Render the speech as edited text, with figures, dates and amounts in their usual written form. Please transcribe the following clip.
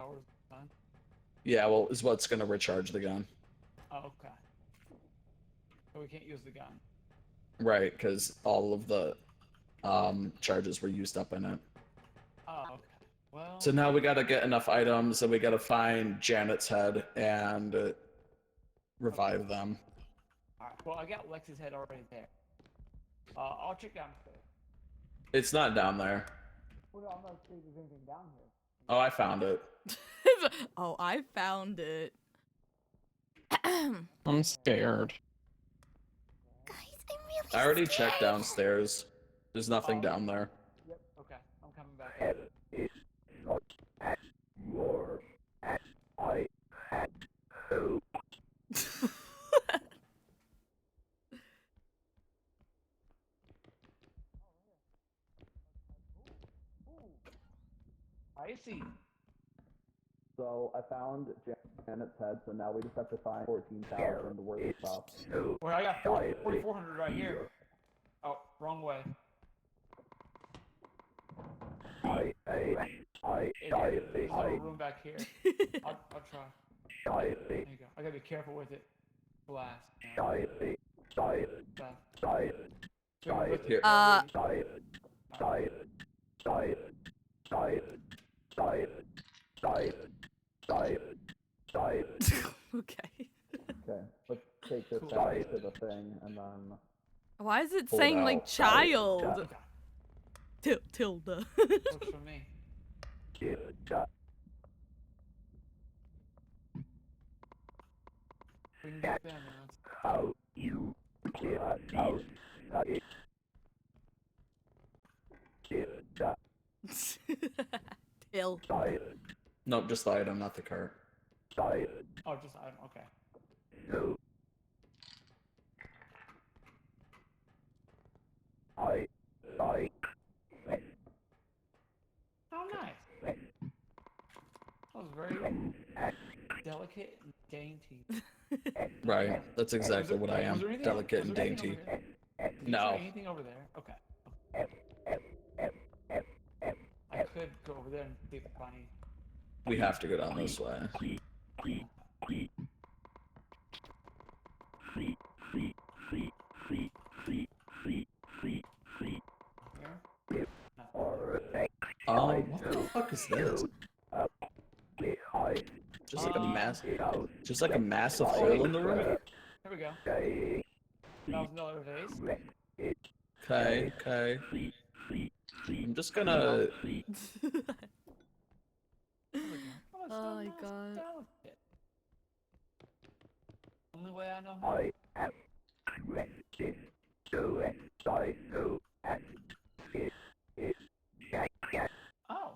hours time. Yeah, well, is what's gonna recharge the gun. Oh, okay. So we can't use the gun. Right, because all of the charges were used up in it. Oh, okay. Well. So now we gotta get enough items, and we gotta find Janet's head and revive them. Alright, well, I got Lex's head already there. I'll check downstairs. It's not down there. Well, no, I'm not sure there's anything down here. Oh, I found it. Oh, I found it. I'm scared. Guys, I'm really I already scared. checked downstairs. There's nothing down there. Yep, okay. I'm coming back. I see. So I found Janet's head, so now we just have to find 14,000 worth of stuff. Well, I got 4,400 right here. Oh, wrong way. There's a little room back here. I'll try. There you go. I gotta be careful with it. Blast. Here. Okay. Okay, let's take this back to the thing, and then... Why is it Pull it saying like out. child? Okay. Tilda. Works for me. We can get them, Till. Nope, just the item, not the cart. Oh, just I don't. Okay. Oh, nice. That was very delicate and dainty. Right, that's exactly what I Was am. there anything- Delicate was and there anything dainty. over there? Did you No. try anything over there? Okay. I could go over there and see if I find any. We have to go down this way. Here? What the fuck is this? Just like a massive hole in the roof? Here we go. That was another vase. Okay, okay. I'm just gonna... Oh my god. Delicate. Only way I know how. Oh.